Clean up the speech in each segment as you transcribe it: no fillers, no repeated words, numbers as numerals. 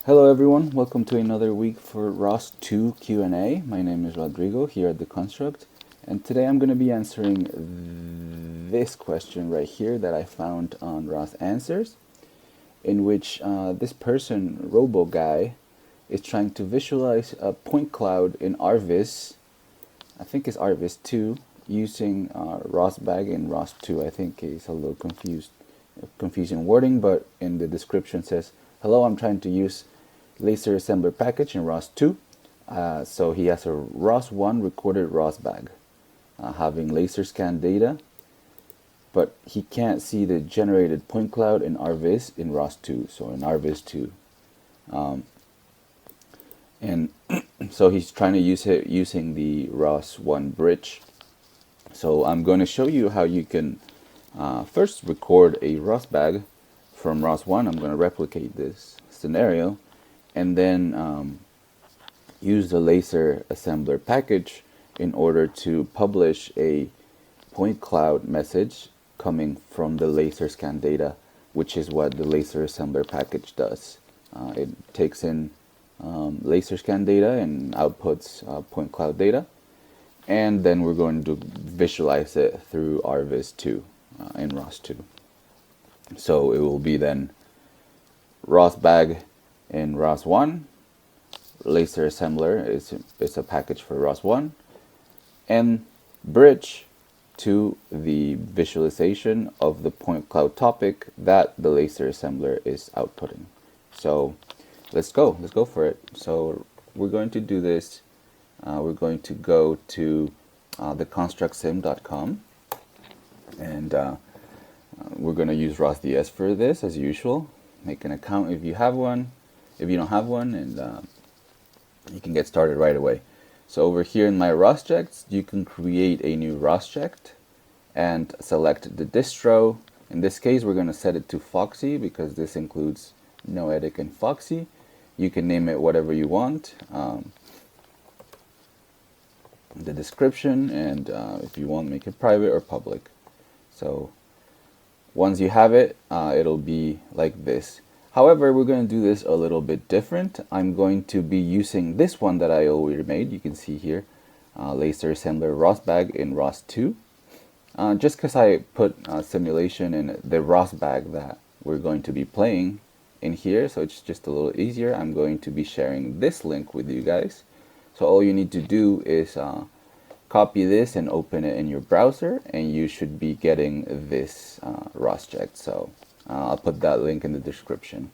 Hello everyone, welcome to another week for ROS2 Q&A. My name is Rodrigo here at The Construct, and today I'm going to be answering this question right here that I found on ROS Answers, in which this person, Robo Guy, is trying to visualize a point cloud in RViz, I think it's ROS2, using rosbag and ROS2. I think he's a little confusing wording, but in the description says, hello, I'm trying to use laser assembler package in ROS2. So he has a ROS1 recorded rosbag having laser scan data, but he can't see the generated point cloud in RViz in ROS2, so in RViz2. And so he's trying to use it using the ROS1 bridge. So I'm going to show you how you can first record a rosbag from ROS1. I'm going to replicate this scenario and then use the laser assembler package in order to publish a point cloud message coming from the laser scan data, which is what the laser assembler package does. It takes in laser scan data and outputs point cloud data, and then we're going to visualize it through RViz2 in ROS2. So it will be then rosbag in ROS1, laser assembler is a package for ROS1, and bridge to the visualization of the point cloud topic that the laser assembler is outputting. So let's go for it. So we're going to do this. We're going to go to theconstructsim.com, and we're going to use ROSDS for this as usual. Make an account if you have one. If you don't have one, and you can get started right away. So over here in my ROSjects, you can create a new ROSject and select the distro. In this case, we're going to set it to Foxy because this includes Noetic and Foxy. You can name it whatever you want. The description, and if you want, make it private or public. So once you have it, it'll be like this. However, we're going to do this a little bit different. I'm going to be using this one that I already made. You can see here, laser assembler rosbag in ROS2. Just because I put simulation in the rosbag that we're going to be playing in here, so it's just a little easier. I'm going to be sharing this link with you guys. So all you need to do is copy this and open it in your browser, and you should be getting this ROSject. So I'll put that link in the description.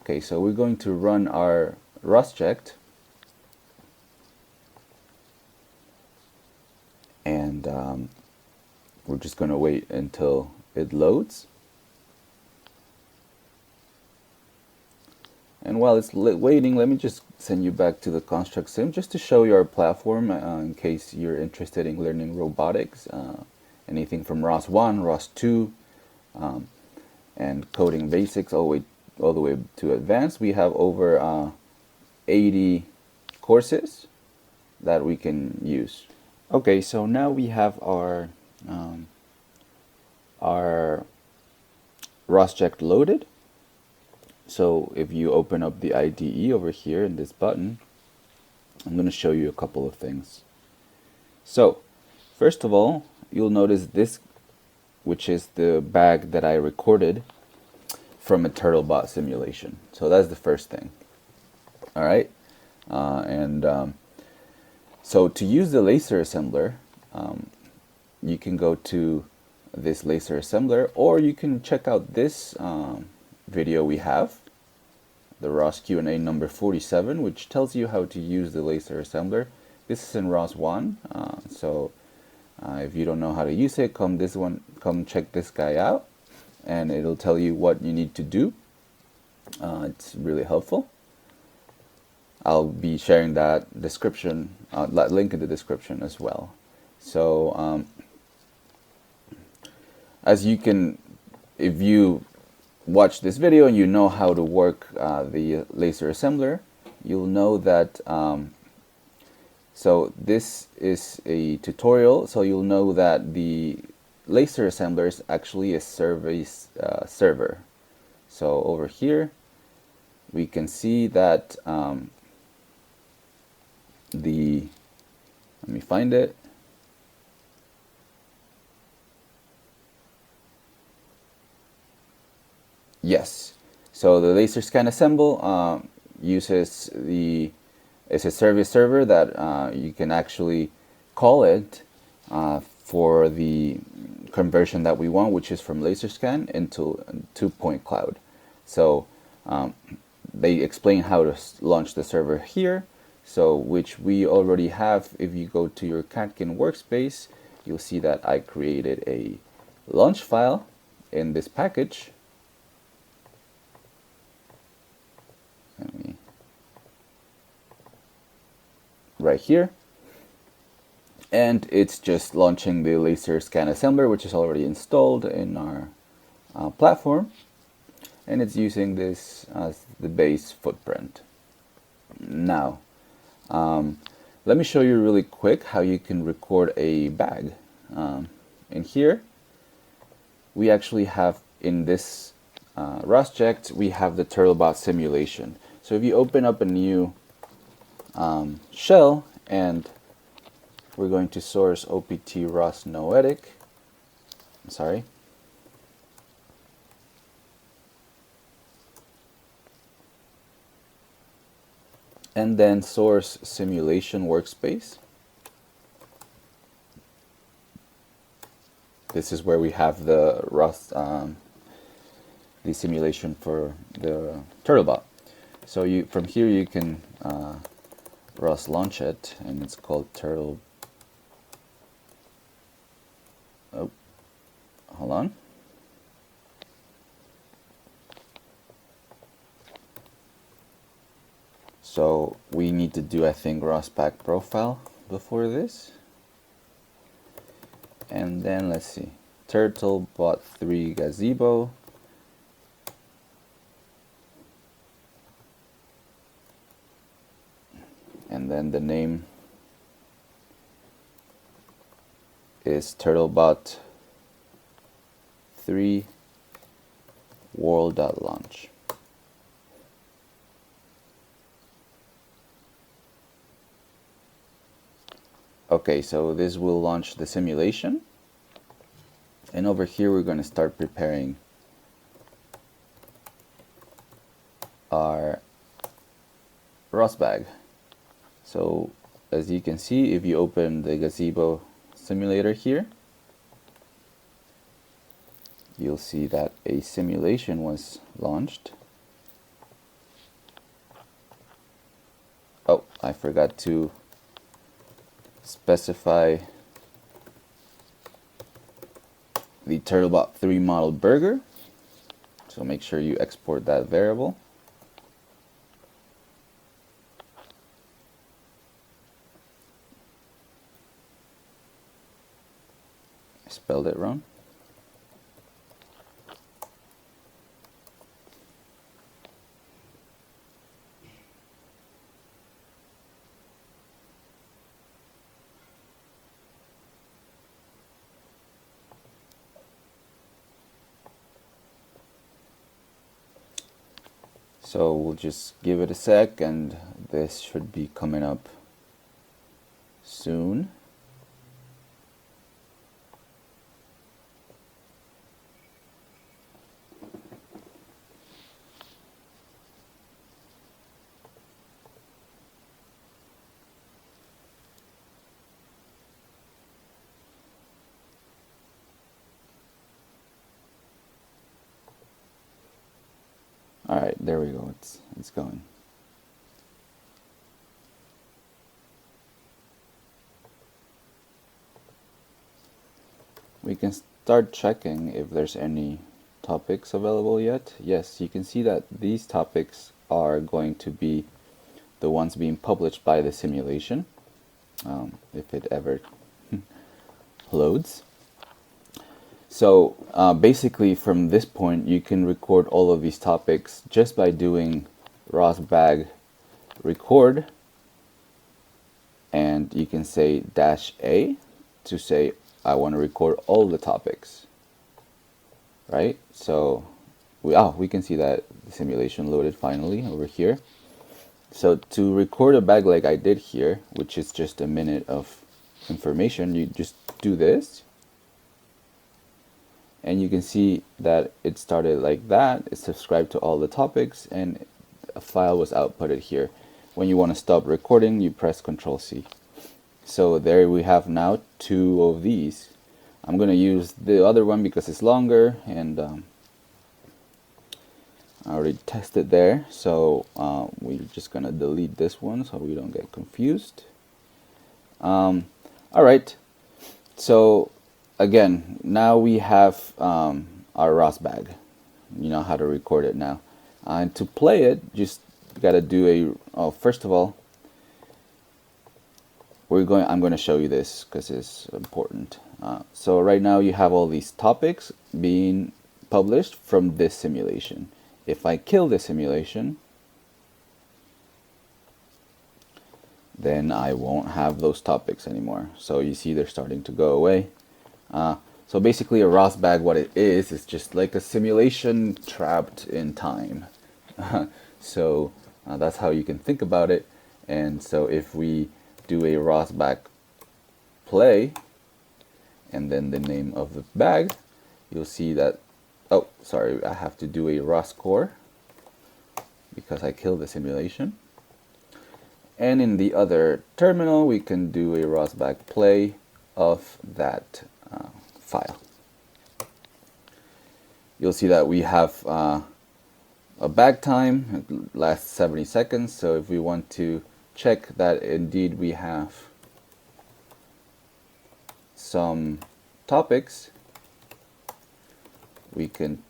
Okay, so we're going to run our ROSject, and we're just going to wait until it loads. And while it's waiting, let me just send you back to the Construct Sim just to show you our platform in case you're interested in learning robotics, anything from ROS1, ROS2, and coding basics all the way to advanced. We have over 80 courses that we can use. Okay, so now we have our ROSject loaded. So if you open up the IDE over here in this button, I'm going to show you a couple of things. So first of all, you'll notice this, which is the bag that I recorded from a TurtleBot simulation. So that's the first thing. All right. So to use the laser assembler, you can go to this laser assembler, or you can check out this video we have, the ROS Q&A number 47, which tells you how to use the laser assembler. This is in ROS1, so if you don't know how to use it, come check this guy out, and it'll tell you what you need to do. It's really helpful. I'll be sharing that description, that link in the description as well. So as you can, if you watch this video and you know how to work the laser assembler, you'll know that so this is a tutorial, so you'll know that the laser assembler is actually a service server. So over here we can see that let me find it. Yes. So the laser scan assemble uses it's a service server that you can actually call it for the conversion that we want, which is from laser scan into two-point cloud. So they explain how to launch the server here, so which we already have. If you go to your Catkin workspace, you'll see that I created a launch file in this package. Right here, and it's just launching the laser scan assembler, which is already installed in our platform, and it's using this as the base footprint. Now let me show you really quick how you can record a bag. In here we actually have, in this rosbag, we have the TurtleBot simulation. So if you open up a new shell, and we're going to source opt ros noetic, sorry, and then source simulation workspace. This is where we have the the simulation for the TurtleBot. So from here you can ROS launch it, and it's called turtle. Oh, hold on. So we need to do, I think, rosbag profile before this, and then let's see, TurtleBot 3 gazebo. And then the name is TurtleBot 3 world.launch. Okay, so this will launch the simulation, and over here we're going to start preparing our rosbag. So as you can see, if you open the gazebo simulator here, you'll see that a simulation was launched. Oh, I forgot to specify the TurtleBot 3 model burger, so make sure you export that variable. I spelled it wrong. So we'll just give it a sec, and this should be coming up soon. All right, there we go. It's going. We can start checking if there's any topics available yet. Yes, you can see that these topics are going to be the ones being published by the simulation, if it ever loads. So basically from this point you can record all of these topics just by doing rosbag record, and you can say -A to say I want to record all the topics, right? So we can see that the simulation loaded finally over here. So to record a bag like I did here, which is just a minute of information, you just do this. And you can see that it started like that. It's subscribed to all the topics, and a file was outputted here. When you want to stop recording, you press Ctrl+C. So there we have now 2 of these. I'm going to use the other one because it's longer, and I already tested there. So we're just going to delete this one so we don't get confused. Alright, so again, now we have our rosbag. You know how to record it now. And to play it, just gotta do first of all, I'm going to show you this because it's important. So right now you have all these topics being published from this simulation. If I kill the simulation, then I won't have those topics anymore. So you see they're starting to go away. So basically a rosbag, what it is just like a simulation trapped in time. So that's how you can think about it. And so if we do a rosbag play and then the name of the bag, you'll see that, oh sorry, I have to do a roscore because I killed the simulation. And in the other terminal we can do a rosbag play of that file. You'll see that we have a bag time, it lasts 70 seconds. So if we want to check that indeed we have some topics, we can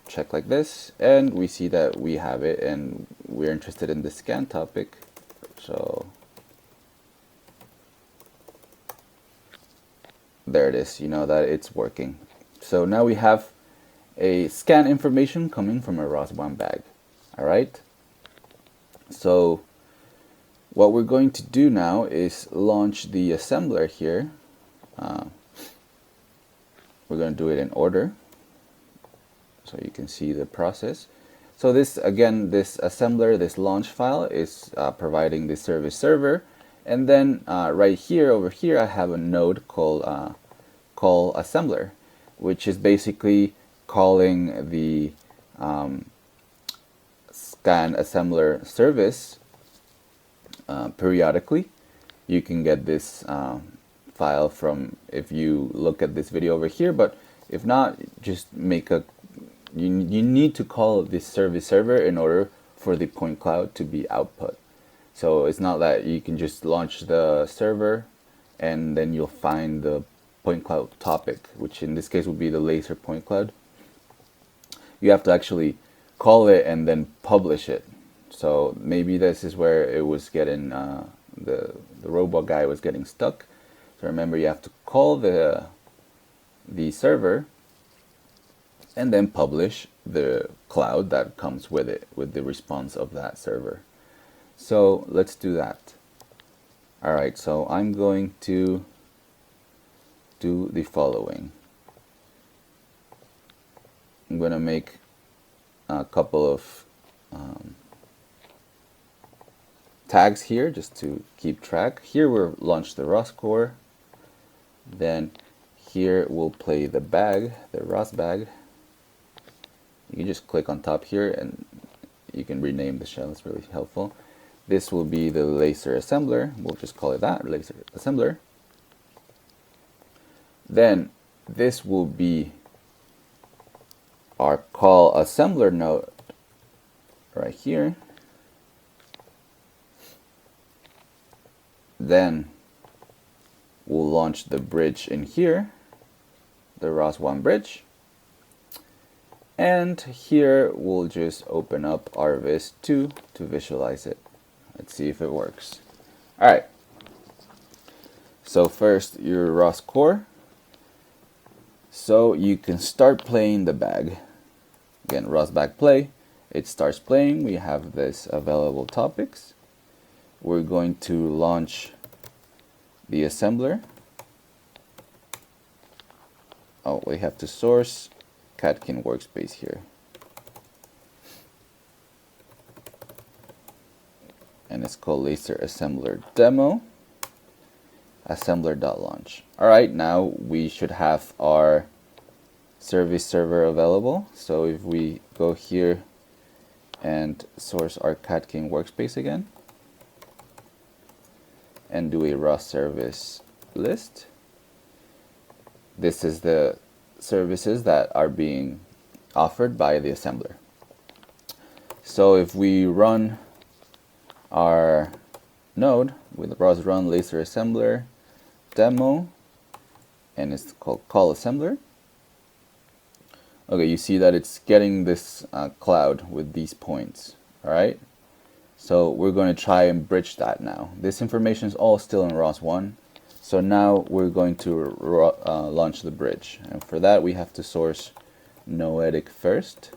check like this, and we see that we have it, and we're interested in the scan topic. So there it is, you know that it's working. So now we have a scan information coming from a ROS1 bag. Alright, so what we're going to do now is launch the assembler here. We're going to do it in order so you can see the process. So this, again, this assembler, this launch file is providing the service server, and then right here, over here, I have a node called call assembler, which is basically calling the scan assembler service periodically. You can get this file from, if you look at this video over here, but if not, just make a, you need to call this service server in order for the point cloud to be output. So it's not that you can just launch the server and then you'll find the point cloud topic, which in this case would be the laser point cloud. You have to actually call it and then publish it. So maybe this is where it was getting, the robot guy was getting stuck. So remember, you have to call the server and then publish the cloud that comes with it, with the response of that server. So let's do that. Alright, so I'm going to do the following. I'm going to make a couple of tags here just to keep track. Here we'll launch the ROS core. Then here we'll play the bag, the ROS bag. You can just click on top here and you can rename the shell, it's really helpful. This will be the laser assembler, we'll just call it that, laser assembler. Then this will be our call assembler node right here. Then we'll launch the bridge in here, the ROS1 bridge. And here we'll just open up ROS2 to visualize it. Let's see if it works. Alright, so first your ROS core. So you can start playing the bag. Again, rosbag play. It starts playing. We have this available topics. We're going to launch the assembler. Oh, we have to source Catkin workspace here. and it's called laser assembler demo assembler.launch. Alright, now we should have our service server available. So if we go here and source our Cat King workspace again and do a ROS service list, this is the services that are being offered by the assembler. So if we run our node with ROS run laser assembler demo, and it's called call assembler. Okay, you see that it's getting this cloud with these points. Alright, so we're going to try and bridge that now. This information is all still in ROS1, so now we're going to launch the bridge, and for that we have to source noetic first,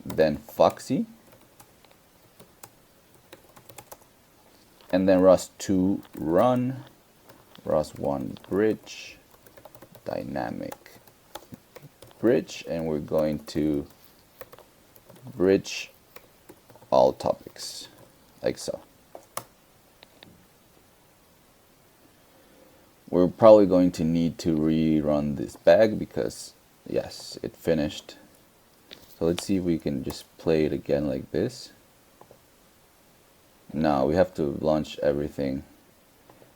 then Foxy, and then ROS2 run ROS1 bridge dynamic bridge, and we're going to bridge all topics like so. We're probably going to need to rerun this bag because yes, it finished. So let's see if we can just play it again like this. No, we have to launch everything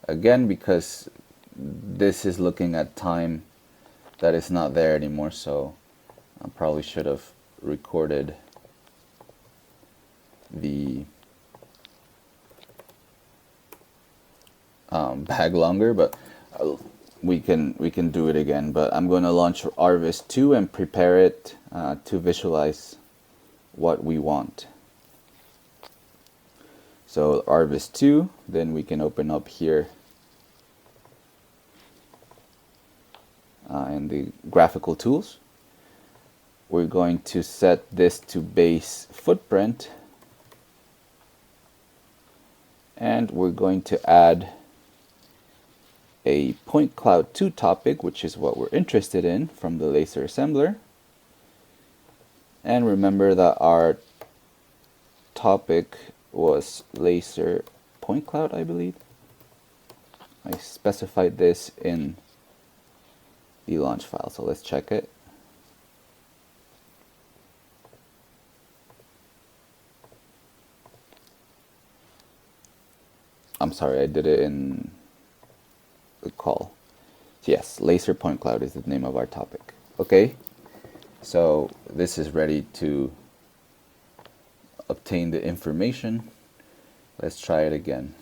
again because this is looking at time that is not there anymore, so I probably should have recorded the bag longer, but we can do it again. But I'm going to launch ROS2 and prepare it to visualize what we want. So ROS2, then we can open up here in the graphical tools. We're going to set this to base footprint, and we're going to add a point cloud 2 topic, which is what we're interested in from the laser assembler. And remember that our topic was laser point cloud, I believe. I specified this in the launch file, so let's check it. I'm sorry, I did it in the call. Yes, laser point cloud is the name of our topic. Okay, so this is ready to obtain the information. Let's try it again.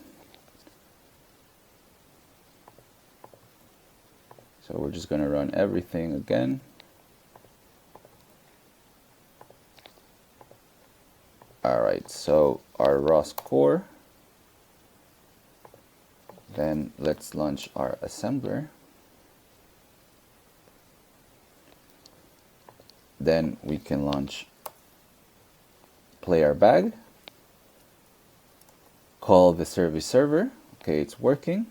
So we're just going to run everything again. Alright, so our ROS core. Then let's launch our assembler. Then we can launch play our bag, call the service server. Okay, it's working.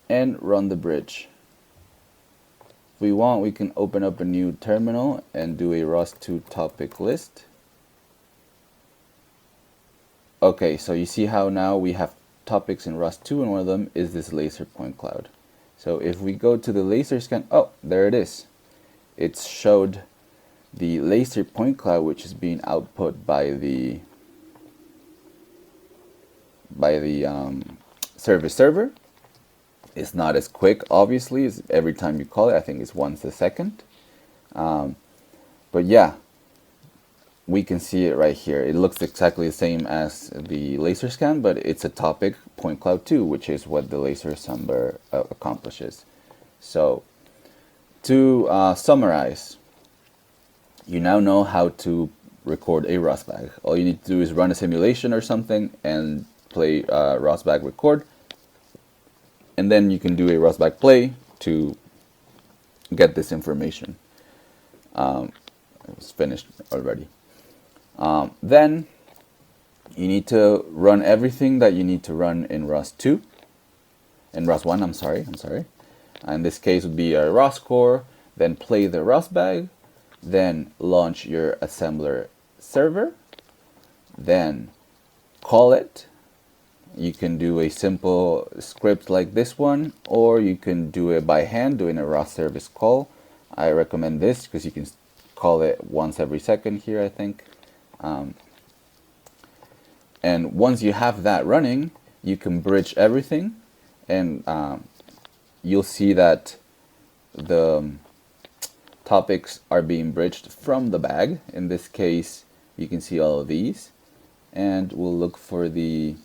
And run the bridge. If we want, we can open up a new terminal and do a ROS2 topic list. Okay, so you see how now we have topics in ROS2, and one of them is this laser point cloud. So if we go to the laser scan, oh, there it is. It's showed the laser point cloud, which is being output by the service server. It's not as quick, obviously, as every time you call it. I think it's once a second. But yeah, we can see it right here. It looks exactly the same as the laser scan, but it's a topic point cloud 2, which is what the laser assembler accomplishes. So to summarize, you now know how to record a rosbag. All you need to do is run a simulation or something and play rosbag record. And then you can do a rosbag play to get this information. It was finished already. Then you need to run everything that you need to run in ROS2, in ROS1, I'm sorry. In this case would be a ROS core, then play the rosbag, then launch your assembler server, then call it. You can do a simple script like this one, or you can do it by hand doing a ROS service call. I recommend this because you can call it once every second here, I think. And once you have that running, you can bridge everything, and you'll see that the topics are being bridged from the bag. In this case, you can see all of these, and we'll look for the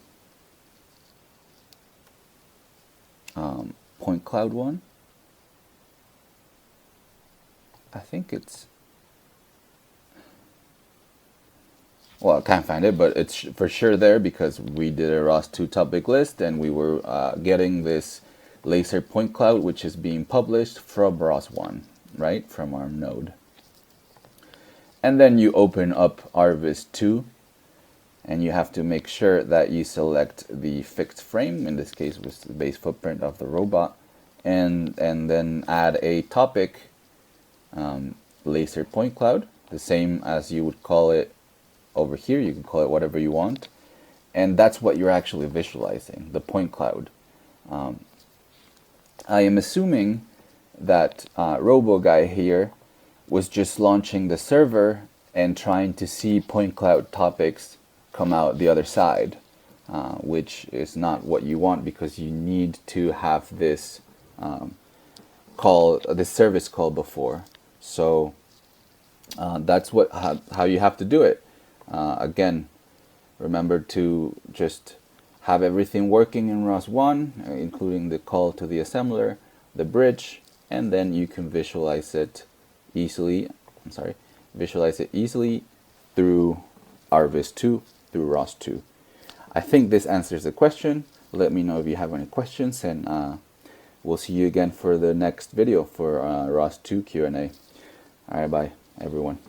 point cloud one. I think it's, well, I can't find it, but it's for sure there because we did a ROS2 topic list, and we were getting this laser point cloud, which is being published from ROS1, right, from our node. And then you open up ROS2, and you have to make sure that you select the fixed frame, in this case was the base footprint of the robot, and then add a topic laser point cloud, the same as you would call it over here. You can call it whatever you want, and that's what you're actually visualizing, the point cloud. I am assuming that Robo Guy here was just launching the server and trying to see point cloud topics come out the other side, which is not what you want, because you need to have this this service call before. So that's how you have to do it. Again, remember to just have everything working in ROS1, including the call to the assembler, the bridge, and then you can visualize it easily. Visualize it easily through ROS2, through ROS2. I think this answers the question. Let me know if you have any questions, and we'll see you again for the next video for ROS2 Q&A. Alright, bye everyone.